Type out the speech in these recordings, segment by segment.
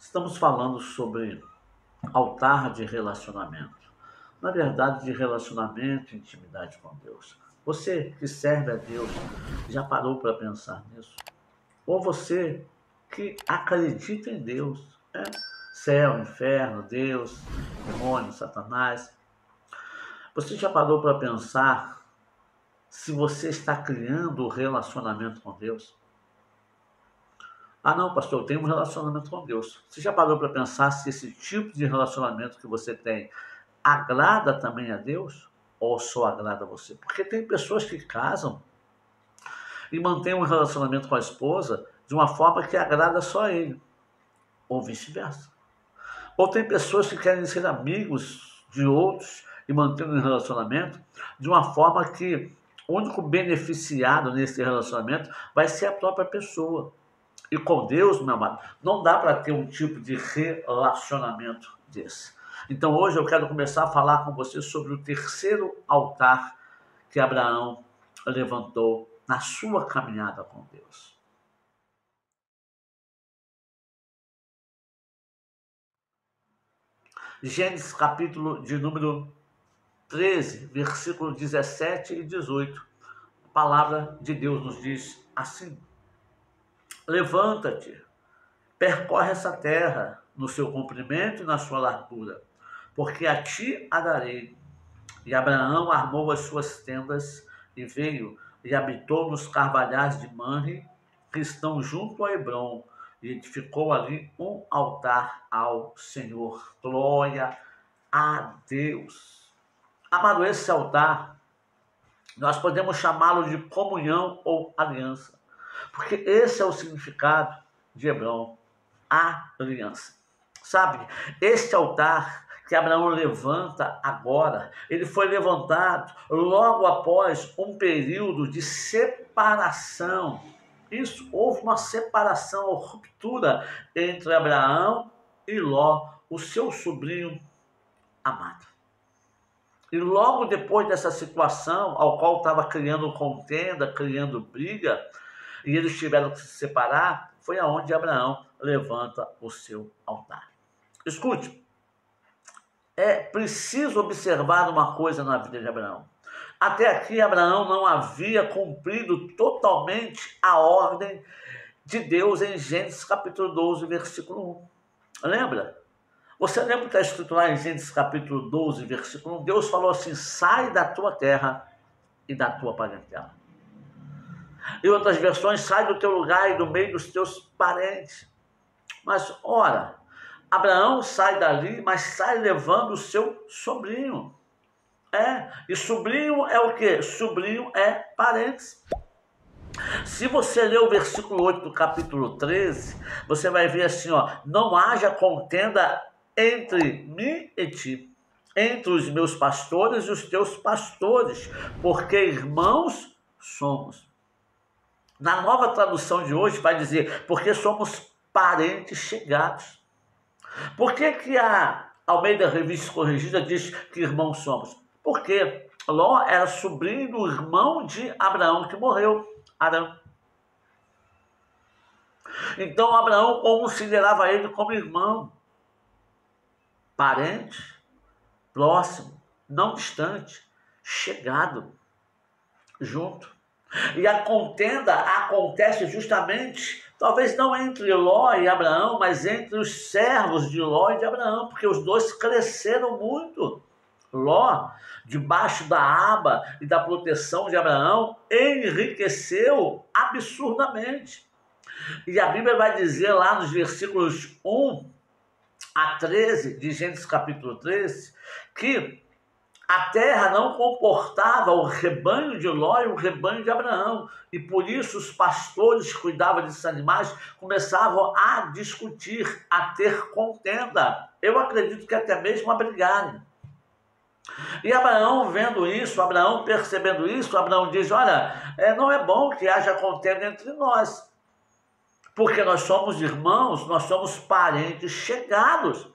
Estamos falando sobre altar de relacionamento. Na verdade, de relacionamento e intimidade com Deus. Você que serve a Deus, já parou para pensar nisso? Ou você que acredita em Deus, né? Céu, inferno, Deus, demônio, Satanás. Você já parou para pensar se você está criando o relacionamento com Deus? Ah, não, pastor, eu tenho um relacionamento com Deus. Você já parou para pensar se esse tipo de relacionamento que você tem agrada também a Deus? Ou só agrada a você? Porque tem pessoas que casam e mantêm um relacionamento com a esposa de uma forma que agrada só a ele, ou vice-versa. Ou tem pessoas que querem ser amigos de outros e mantêm um relacionamento de uma forma que o único beneficiado nesse relacionamento vai ser a própria pessoa. E com Deus, meu amado, não dá para ter um tipo de relacionamento desse. Então hoje eu quero começar a falar com você sobre o terceiro altar que Abraão levantou na sua caminhada com Deus. Gênesis capítulo de número 13, versículo 17 e 18. A palavra de Deus nos diz assim: levanta-te, percorre essa terra no seu comprimento e na sua largura, porque a ti a darei. E Abraão armou as suas tendas e veio e habitou nos carvalhais de Manre, que estão junto a Hebrom, e edificou ali um altar ao Senhor. Glória a Deus. Amado, esse altar, nós podemos chamá-lo de comunhão ou aliança, porque esse é o significado de Hebrom, aliança. Sabe, este altar que Abraão levanta agora, ele foi levantado logo após um período de separação. Isso, houve uma separação, uma ruptura entre Abraão e Ló, o seu sobrinho amado. E logo depois dessa situação, ao qual estava criando contenda, criando briga, e eles tiveram que se separar, foi aonde Abraão levanta o seu altar. Escute, é preciso observar uma coisa na vida de Abraão. Até aqui, Abraão não havia cumprido totalmente a ordem de Deus em Gênesis capítulo 12, versículo 1. Lembra? Você lembra que está escrito lá em Gênesis capítulo 12, versículo 1? Deus falou assim: sai da tua terra e da tua parentela. Em outras versões, sai do teu lugar e do meio dos teus parentes. Mas, ora, Abraão sai dali, mas sai levando o seu sobrinho. E sobrinho é o quê? Sobrinho é parentes. Se você ler o versículo 8 do capítulo 13, você vai ver assim, ó: não haja contenda entre mim e ti, entre os meus pastores e os teus pastores, porque irmãos somos. Na nova tradução de hoje vai dizer, porque somos parentes chegados. Por que a Almeida Revista Corrigida diz que irmãos somos? Porque Ló era sobrinho do irmão de Abraão que morreu, Arão. Então Abraão considerava ele como irmão, parente, próximo, não distante, chegado, junto. E a contenda acontece justamente, talvez não entre Ló e Abraão, mas entre os servos de Ló e de Abraão, porque os dois cresceram muito. Ló, debaixo da aba e da proteção de Abraão, enriqueceu absurdamente. E a Bíblia vai dizer lá nos versículos 1 a 13, de Gênesis capítulo 13, que a terra não comportava o rebanho de Ló e o rebanho de Abraão. E por isso os pastores que cuidavam desses animais começavam a discutir, a ter contenda. Eu acredito que até mesmo a brigarem. E Abraão vendo isso, Abraão percebendo isso, Abraão diz: olha, não é bom que haja contenda entre nós, porque nós somos irmãos, nós somos parentes chegados.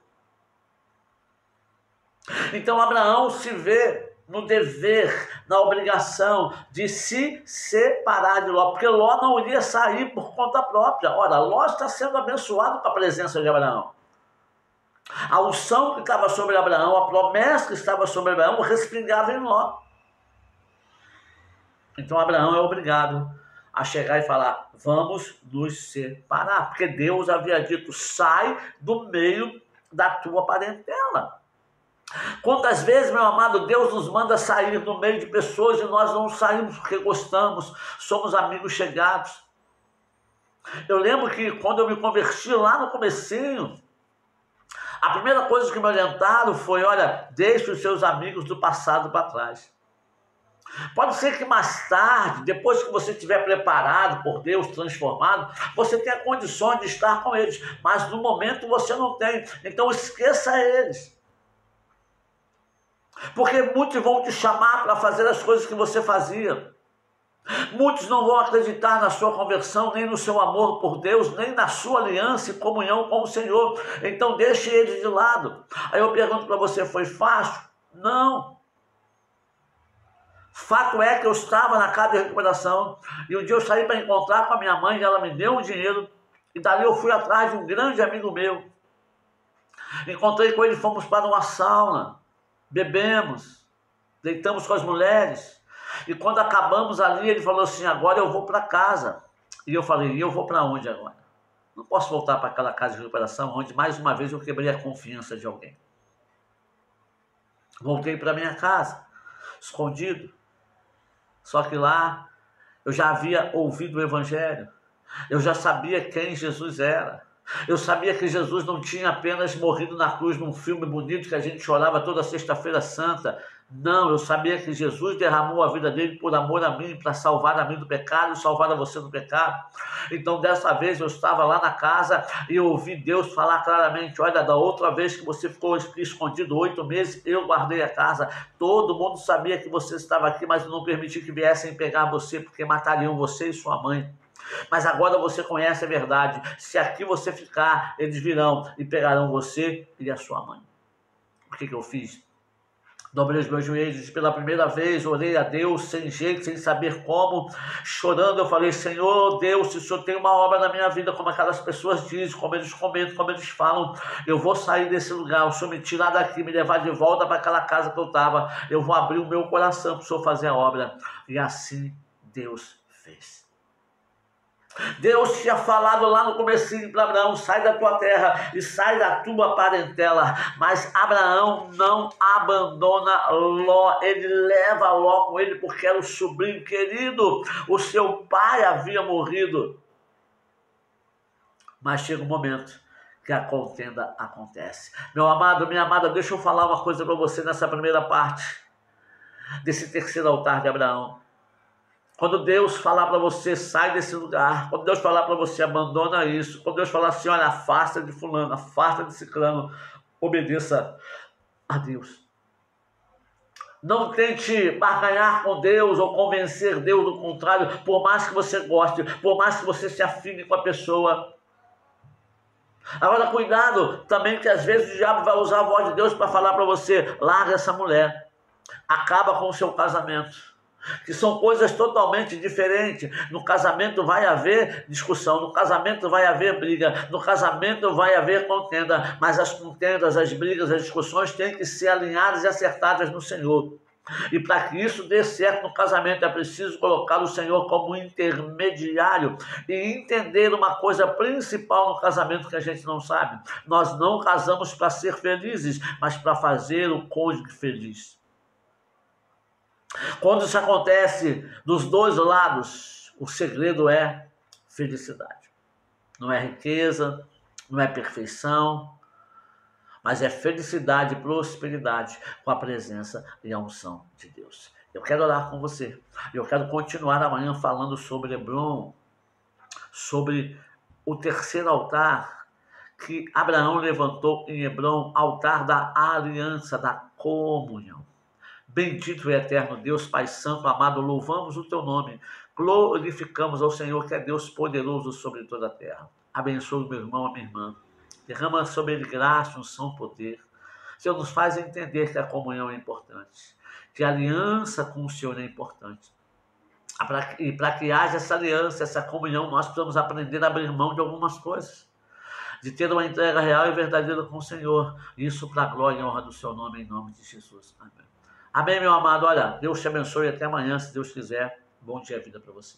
Então Abraão se vê no dever, na obrigação de se separar de Ló, porque Ló não iria sair por conta própria. Ora, Ló está sendo abençoado com a presença de Abraão. A unção que estava sobre Abraão, a promessa que estava sobre Abraão, respingava em Ló. Então Abraão é obrigado a chegar e falar: vamos nos separar, porque Deus havia dito: sai do meio da tua parentela. Quantas vezes, meu amado, Deus nos manda sair do meio de pessoas e nós não saímos porque gostamos, somos amigos chegados. Eu lembro que quando eu me converti lá no comecinho, a primeira coisa que me orientaram foi: olha, deixe os seus amigos do passado para trás. Pode ser que mais tarde, depois que você estiver preparado por Deus, transformado, você tenha condições de estar com eles, mas no momento você não tem, então esqueça eles. Porque muitos vão te chamar para fazer as coisas que você fazia. Muitos não vão acreditar na sua conversão, nem no seu amor por Deus, nem na sua aliança e comunhão com o Senhor. Então deixe eles de lado. Aí eu pergunto para você: foi fácil? Não. Fato é que eu estava na casa de recuperação e um dia eu saí para encontrar com a minha mãe e ela me deu um dinheiro e dali eu fui atrás de um grande amigo meu. Encontrei com ele, fomos para uma sauna, bebemos, deitamos com as mulheres e quando acabamos ali ele falou assim: agora eu vou para casa. E eu falei: e eu vou para onde agora? Não posso voltar para aquela casa de recuperação onde mais uma vez eu quebrei a confiança de alguém. Voltei para minha casa, escondido. Só que lá eu já havia ouvido o Evangelho, eu já sabia quem Jesus era, eu sabia que Jesus não tinha apenas morrido na cruz num filme bonito que a gente chorava toda sexta-feira santa. Não, eu sabia que Jesus derramou a vida dele por amor a mim, para salvar a mim do pecado e salvar a você do pecado. Então dessa vez eu estava lá na casa e eu ouvi Deus falar claramente: olha, da outra vez que você ficou escondido 8 meses, eu guardei a casa. Todo mundo sabia que você estava aqui, mas eu não permiti que viessem pegar você, porque matariam você e sua mãe. Mas agora você conhece a verdade. Se aqui você ficar, eles virão e pegarão você e a sua mãe. O que eu fiz? Dobrei os meus joelhos pela primeira vez, orei a Deus sem jeito, sem saber como, chorando. Eu falei: Senhor Deus, se o Senhor tem uma obra na minha vida, como aquelas pessoas dizem, como eles comentam, como eles falam, eu vou sair desse lugar, o Senhor me tirar daqui, me levar de volta para aquela casa que eu estava, eu vou abrir o meu coração para o Senhor fazer a obra. E assim Deus fez. Deus tinha falado lá no comecinho para Abraão: sai da tua terra e sai da tua parentela. Mas Abraão não abandona Ló, ele leva Ló com ele porque era o sobrinho querido, o seu pai havia morrido. Mas chega um momento que a contenda acontece. Meu amado, minha amada, deixa eu falar uma coisa para você nessa primeira parte desse terceiro altar de Abraão. Quando Deus falar para você: sai desse lugar, quando Deus falar para você: abandona isso, quando Deus falar assim: olha, afasta de fulano, afasta de ciclano, obedeça a Deus. Não tente barganhar com Deus ou convencer Deus do contrário, por mais que você goste, por mais que você se afine com a pessoa. Agora cuidado também, que às vezes o diabo vai usar a voz de Deus para falar para você: larga essa mulher, acaba com o seu casamento. Que são coisas totalmente diferentes. No casamento vai haver discussão, no casamento vai haver briga, no casamento vai haver contenda, mas as contendas, as brigas, as discussões têm que ser alinhadas e acertadas no Senhor. E para que isso dê certo no casamento é preciso colocar o Senhor como intermediário e entender uma coisa principal no casamento que a gente não sabe: nós não casamos para ser felizes, mas para fazer o cônjuge feliz. Quando isso acontece dos dois lados, o segredo é felicidade. Não é riqueza, não é perfeição, mas é felicidade e prosperidade com a presença e a unção de Deus. Eu quero orar com você. Eu quero continuar amanhã falando sobre Hebron, sobre o terceiro altar que Abraão levantou em Hebron, altar da aliança, da comunhão. Bendito e eterno Deus, Pai Santo, amado, louvamos o teu nome, glorificamos ao Senhor, que é Deus poderoso sobre toda a terra. Abençoe o meu irmão, a minha irmã, derrama sobre ele graça, unção, poder. Senhor, nos faz entender que a comunhão é importante, que a aliança com o Senhor é importante. E para que haja essa aliança, essa comunhão, nós precisamos aprender a abrir mão de algumas coisas. de ter uma entrega real e verdadeira com o Senhor. Isso para a glória e honra do seu nome, em nome de Jesus. Amém. Amém, meu amado. Olha, Deus te abençoe. Até amanhã, se Deus quiser. Bom dia, vida para você.